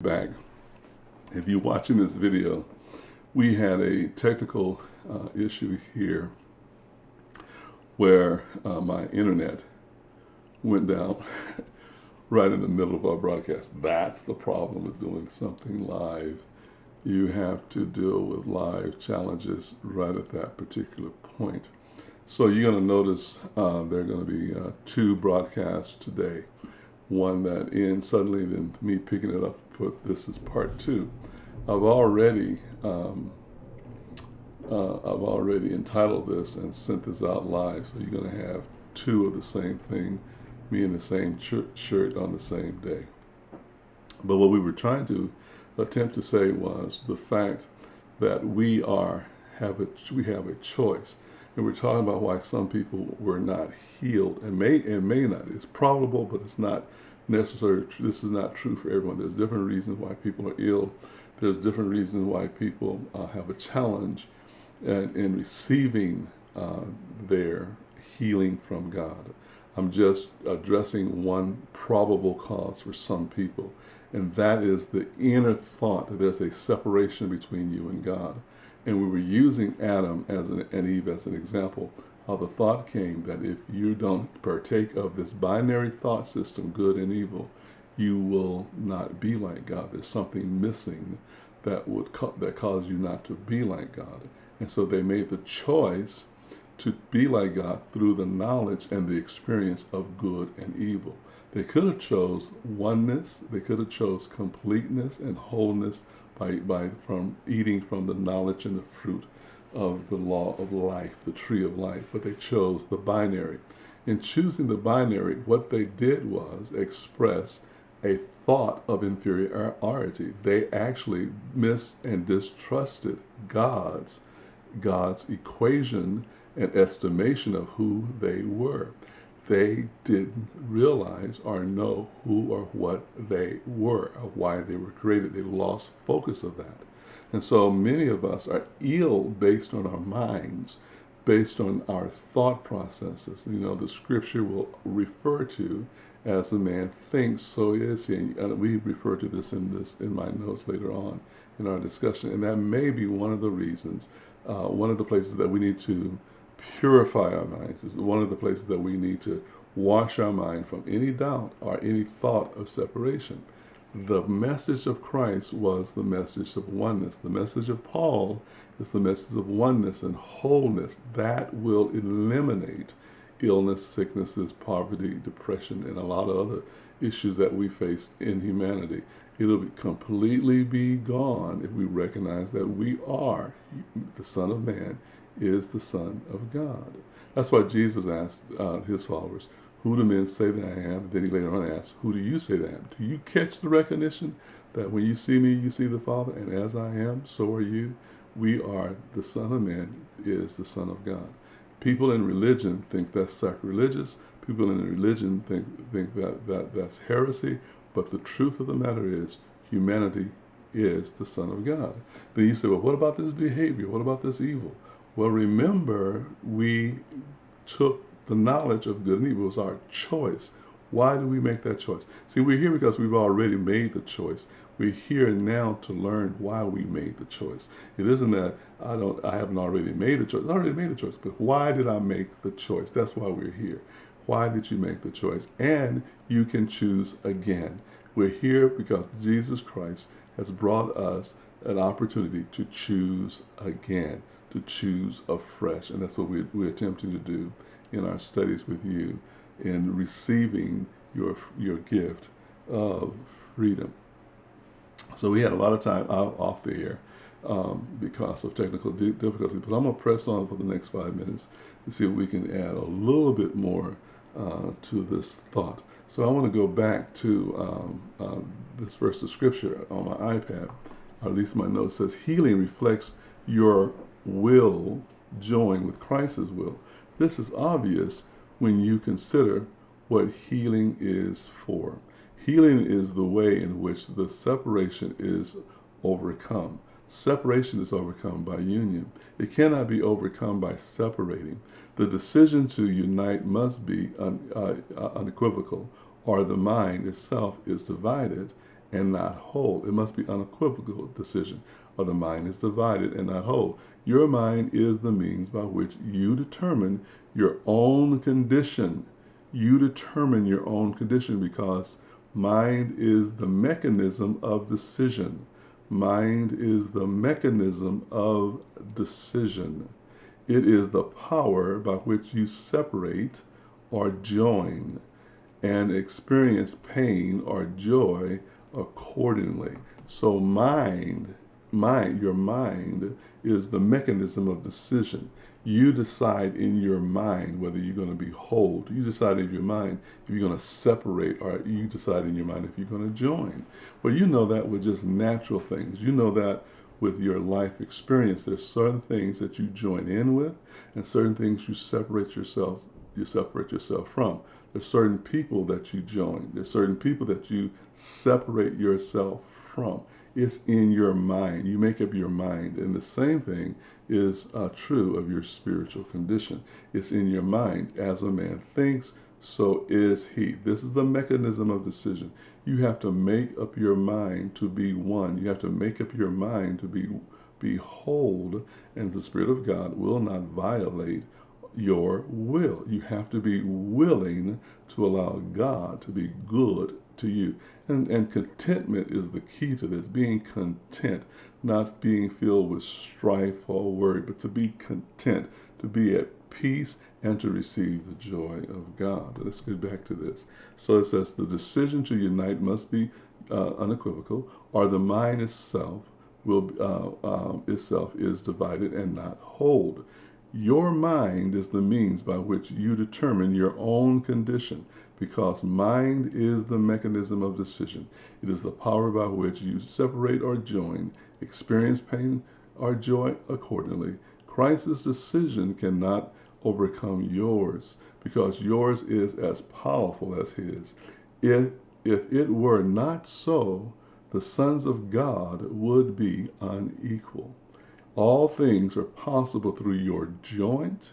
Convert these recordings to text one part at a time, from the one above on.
Back. If you're watching this video, we had a technical issue here where my internet went down right in the middle of our broadcast. That's the problem with doing something live. You have to deal with live challenges right at that particular point. So you're going to notice there are going to be two broadcasts today. One that ends suddenly, then me picking it up for this is part two. I've already entitled this and sent this out live, so you're going to have two of the same thing, me in the same shirt on the same day. But what we were trying to attempt to say was the fact that we have a choice. And we're talking about why some people were not healed, and may not. It's probable, but it's not necessarily true. This is not true for everyone. There's different reasons why people are ill. There's different reasons why people have a challenge in receiving their healing from God. I'm just addressing one probable cause for some people, and that is the inner thought that there's a separation between you and God. And we were using Adam and Eve as an example, how the thought came that if you don't partake of this binary thought system, good and evil, you will not be like God. There's something missing that cause you not to be like God. And so they made the choice to be like God through the knowledge and the experience of good and evil. They could have chose oneness. They could have chose completeness and wholeness from eating from the knowledge and the fruit of the law of life, the tree of life, but they chose the binary. In choosing the binary, what they did was express a thought of inferiority. They actually missed and distrusted God's equation and estimation of who they were. They didn't realize or know who or what they were, or why they were created. They lost focus of that. And so many of us are ill based on our minds, based on our thought processes. You know, the scripture will refer to as a man thinks, so is he. And we refer to this in my notes later on in our discussion. And that may be one of the reasons, one of the places that we need to purify our minds. Is one of the places that we need to wash our mind from any doubt or any thought of separation. The message of Christ was the message of oneness. The message of Paul is the message of oneness and wholeness. That will eliminate illness, sicknesses, poverty, depression, and a lot of other issues that we face in humanity. It'll completely be gone if we recognize that we are the Son of Man is the Son of God. That's why Jesus asked his followers, who do men say that I am? Then he later on asked, who do you say that I am? Do you catch the recognition that when you see me, you see the Father, and as I am, so are you? We are the Son of Man is the Son of God. People in religion think that's sacrilegious. People in religion think that that's heresy. But the truth of the matter is, humanity is the Son of God. Then you say, well, what about this behavior? What about this evil? Well, remember, we took the knowledge of good and evil. It was our choice. Why do we make that choice? See, we're here because we've already made the choice. We're here now to learn why we made the choice. It isn't that I haven't already made a choice. I already made a choice, but why did I make the choice? That's why we're here. Why did you make the choice? And you can choose again. We're here because Jesus Christ has brought us an opportunity to choose again, to choose afresh. And that's what we're attempting to do in our studies with you in receiving your gift of freedom. So we had a lot of time off the air because of technical difficulties, but I'm going to press on for the next 5 minutes and see if we can add a little bit more to this thought. So I want to go back to this verse of scripture on my iPad, or at least my note says, healing reflects your will join with Christ's will. This is obvious when you consider what healing is for. Healing is the way in which the separation is overcome. Separation is overcome by union. It cannot be overcome by separating. The decision to unite must be unequivocal, or the mind itself is divided and not whole. It must be unequivocal decision, or the mind is divided and not whole. Your mind is the means by which you determine your own condition. You determine your own condition because mind is the mechanism of decision. Mind is the mechanism of decision. It is the power by which you separate or join and experience pain or joy accordingly. So your mind is the mechanism of decision. You decide in your mind whether you're going to be whole. You decide in your mind if you're going to separate, or you decide in your mind if you're going to join. Well, you know that with just natural things. You know that with your life experience. There's certain things that you join in with, and certain things you separate yourself from. There's certain people that you join. There's certain people that you separate yourself from. It's in your mind. You make up your mind. And the same thing is true of your spiritual condition. It's in your mind. As a man thinks, so is he. This is the mechanism of decision. You have to make up your mind to be one. You have to make up your mind to be whole, and the Spirit of God will not violate your will. You have to be willing to allow God to be good to you. And contentment is the key to this. Being content, not being filled with strife or worry, but to be content, to be at peace, and to receive the joy of God. Let's get back to this. So it says the decision to unite must be unequivocal, or the mind itself is divided and not whole. Your mind is the means by which you determine your own condition, because mind is the mechanism of decision. It is the power by which you separate or join, experience pain or joy accordingly. Christ's decision cannot overcome yours, because yours is as powerful as his. If it were not so, the sons of God would be unequal. All things are possible through your joint,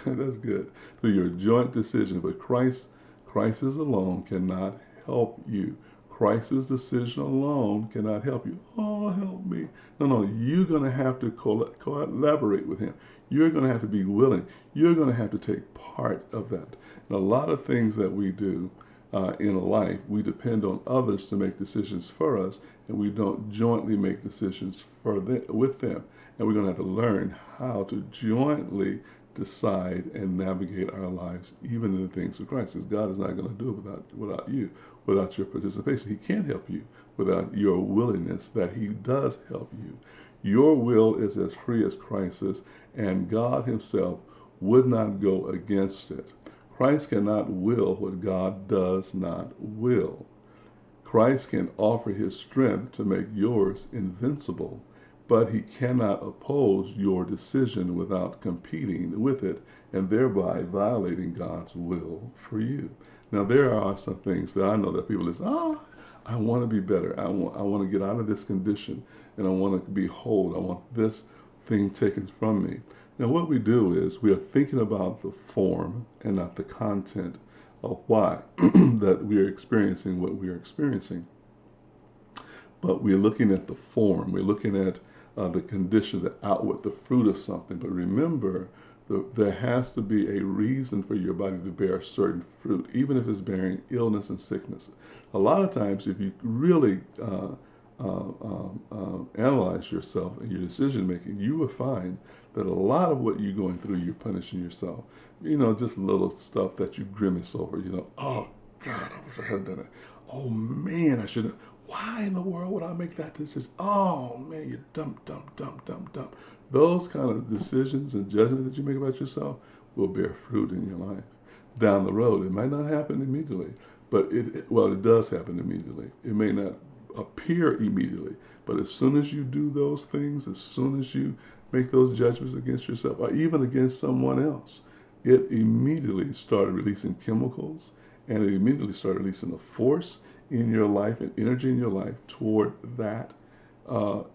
that's good, through your joint decision, but Christ's alone cannot help you. Christ's decision alone cannot help you. Oh, help me. No, you're going to have to collaborate with him. You're going to have to be willing. You're going to have to take part of that. And a lot of things that we do in life, we depend on others to make decisions for us, and we don't jointly make decisions with them. And we're going to have to learn how to jointly decide and navigate our lives, even in the things of Christ. Because God is not going to do it without you, without your participation. He can't help you without your willingness that he does help you. Your will is as free as Christ's, and God himself would not go against it. Christ cannot will what God does not will. Christ can offer his strength to make yours invincible, but he cannot oppose your decision without competing with it and thereby violating God's will for you. Now, there are some things that I know that people say, I want to be better. I want to get out of this condition, and I want to be whole. I want this thing taken from me. Now, what we do is we are thinking about the form and not the content of why that we are experiencing what we are experiencing. But we're looking at the form. We're looking at the condition, the outward, the fruit of something. But remember, there has to be a reason for your body to bear a certain fruit, even if it's bearing illness and sickness. A lot of times, if you really analyze yourself and your decision making, you will find that a lot of what you're going through, you're punishing yourself. Just little stuff that you grimace over. Oh God, I wish I hadn't done it. Oh man, I should have. Why in the world would I make that decision? Oh man, you're dumb. Those kind of decisions and judgments that you make about yourself will bear fruit in your life down the road. It might not happen immediately, but it does happen immediately. It may not appear immediately, but as soon as you do those things, as soon as you make those judgments against yourself or even against someone else, it immediately started releasing chemicals, and it immediately started releasing a force in your life and energy in your life toward that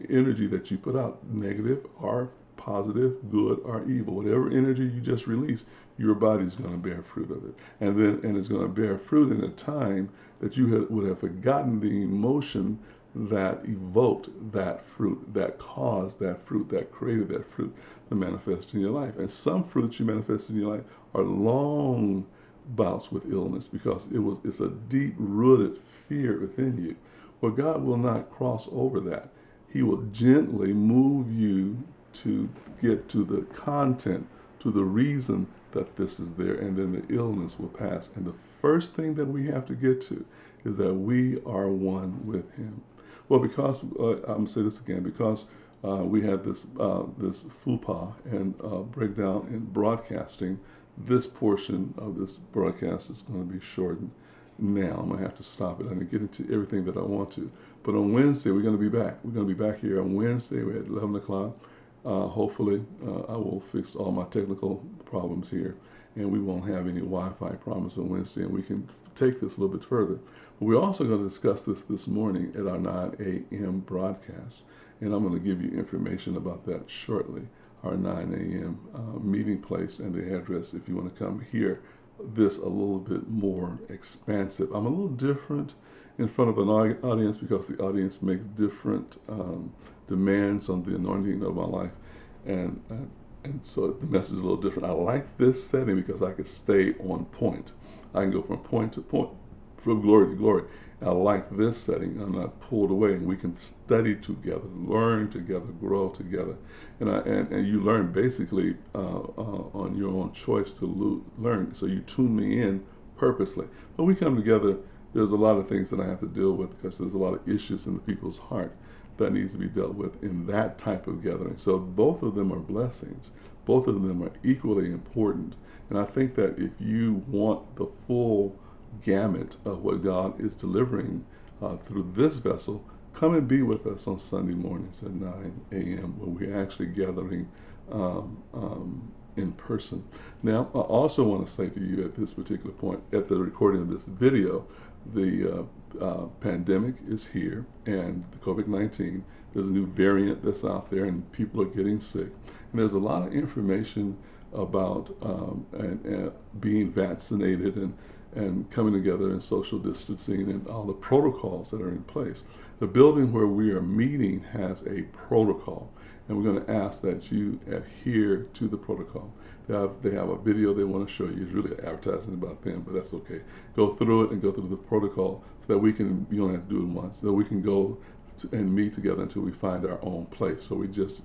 energy that you put out, negative or positive, good or evil. Whatever energy you just release, your body's going to bear fruit of it. And it's going to bear fruit in a time that you would have forgotten the emotion that evoked that fruit, that caused that fruit, that created that fruit to manifest in your life. And some fruits you manifest in your life are long bouts with illness because it's a deep rooted fear within you. Well, God will not cross over that. He will gently move you to get to the content, to the reason that this is there, and then the illness will pass. And the first thing that we have to get to is that we are one with Him. Well, because I'm going to say this again, because we had this faux pas and breakdown in broadcasting, this portion of this broadcast is going to be shortened. Now I'm going to have to stop it. I'm going to get into everything that I want to. But on Wednesday, we're going to be back. We're going to be back here on Wednesday. We're at 11 o'clock. Hopefully, I will fix all my technical problems here, and we won't have any Wi-Fi problems on Wednesday, and we can take this a little bit further. But we're also going to discuss this morning at our 9 a.m. broadcast, and I'm going to give you information about that shortly, our 9 a.m. Meeting place and the address if you want to come hear this a little bit more expansive. I'm a little different in front of an audience because the audience makes different demands on the anointing of my life, and so the message is a little different. I like this setting because I can stay on point. I can go from point to point, from glory to glory. I like this setting. I'm not pulled away, and we can study together, learn together, grow together, and you learn basically on your own choice to learn. So you tune me in purposely. But we come together. There's a lot of things that I have to deal with because there's a lot of issues in the people's heart that needs to be dealt with in that type of gathering. So both of them are blessings. Both of them are equally important. And I think that if you want the full gamut of what God is delivering through this vessel, come and be with us on Sunday mornings at 9 a.m. when we're actually gathering in person. Now, I also want to say to you at this particular point, at the recording of this video, the pandemic is here, and the COVID-19, there's a new variant that's out there, and people are getting sick. And there's a lot of information about being vaccinated and coming together and social distancing and all the protocols that are in place. The building where we are meeting has a protocol, and we're going to ask that you adhere to the protocol. They have a video they want to show you. It's really advertising about them, but that's okay. Go through it and go through the protocol so that we can, you don't have to do it once, so that we can go and meet together until we find our own place. So we just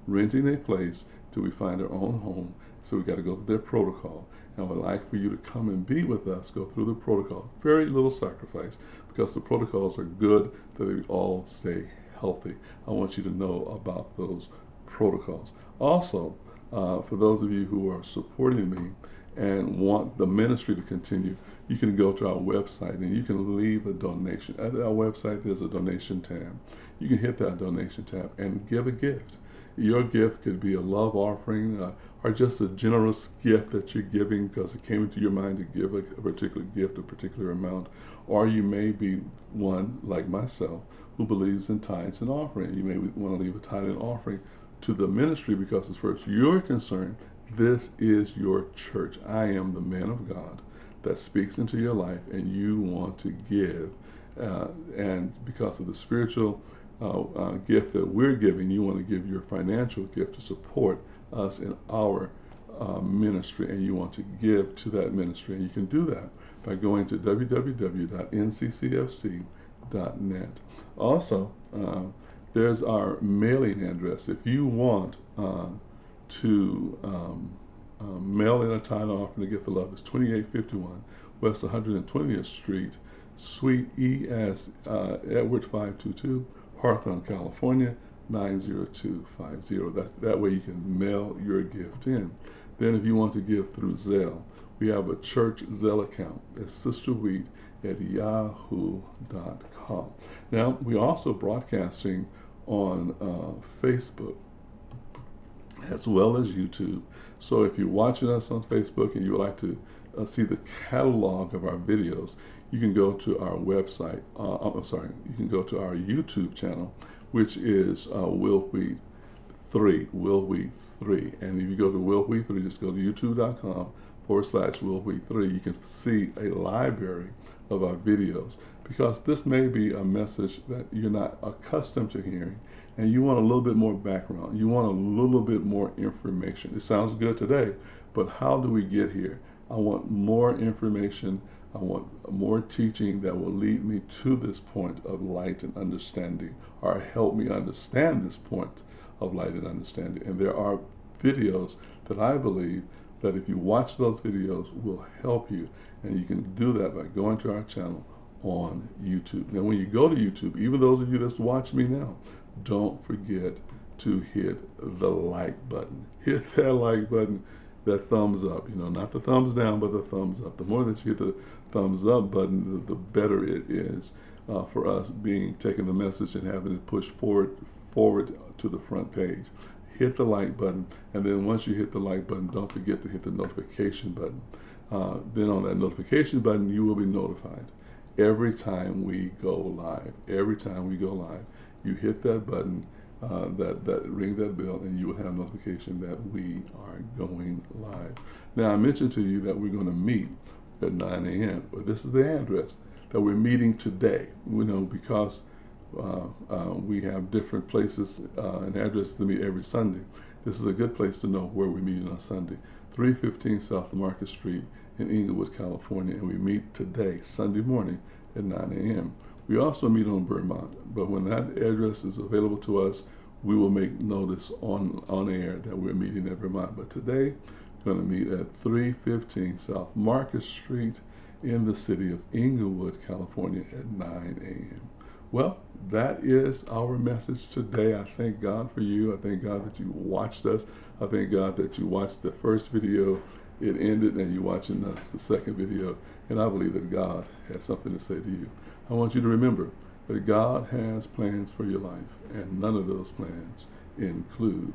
renting a place till we find our own home. So we got to go through their protocol. And I would like for you to come and be with us, go through the protocol. Very little sacrifice because the protocols are good that we all stay healthy. I want you to know about those protocols. Also, for those of you who are supporting me and want the ministry to continue, you can go to our website and you can leave a donation. At our website, there's a donation tab. You can hit that donation tab and give a gift. Your gift could be a love offering or just a generous gift that you're giving because it came into your mind to give a particular gift, a particular amount. Or you may be one, like myself, who believes in tithes and offering. You may want to leave a tithe and offering to the ministry because as far as you're concerned, this is your church. I am the man of God that speaks into your life, and you want to give. And because of the spiritual gift that we're giving, you want to give your financial gift to support us in our ministry, and you want to give to that ministry. And you can do that by going to www.nccfc.net. Also, there's our mailing address. If you want to mail in a tithe offering to Gift of Love, it's 2851 West 120th Street, Suite E.S. Edward 522, Hawthorne, California, 90250. That way you can mail your gift in. Then if you want to give through Zelle, we have a church Zelle account. It's sisterwheat@yahoo.com. Now, we're also broadcasting on Facebook as well as YouTube. So if you're watching us on Facebook and you would like to see the catalog of our videos, you can go to our website. You can go to our YouTube channel, which is Will Wheat 3, Will Wheat 3. And if you go to Will Wheat 3, just go to youtube.com/Will Wheat 3. You can see a library of our videos, because this may be a message that you're not accustomed to hearing, and you want a little bit more background. You want a little bit more information. It sounds good today, but how do we get here? I want more information. I want more teaching that will lead me to this point of light and understanding, or help me understand this point of light and understanding. And there are videos that I believe that if you watch those videos will help you, and you can do that by going to our channel on YouTube. Now when you go to YouTube, even those of you that's watching me now, don't forget to hit the like button. Hit that like button, that thumbs up, not the thumbs down, but the thumbs up. The more that you hit the thumbs up button, the better it is for us taking the message and having it pushed forward to the front page. Hit the like button, and then once you hit the like button, don't forget to hit the notification button. Then on that notification button, you will be notified every time we go live. Every time we go live, you hit that button, ring that bell, and you will have notification that we are going live. Now I mentioned to you that we're going to meet at 9 a.m. But this is the address that we're meeting today. Because we have different places and addresses to meet every Sunday. This is a good place to know where we're meeting on Sunday. 315 South Market Street in Inglewood, California, and we meet today, Sunday morning at 9 a.m. We also meet on Vermont, but when that address is available to us, we will make notice on air that we're meeting at Vermont. But today, we're going to meet at 315 South Market Street in the city of Inglewood, California at 9 a.m. Well, that is our message today. I thank God for you. I thank God that you watched us. I thank God that you watched the first video. It ended and you're watching the second video. And I believe that God has something to say to you. I want you to remember that God has plans for your life, and none of those plans include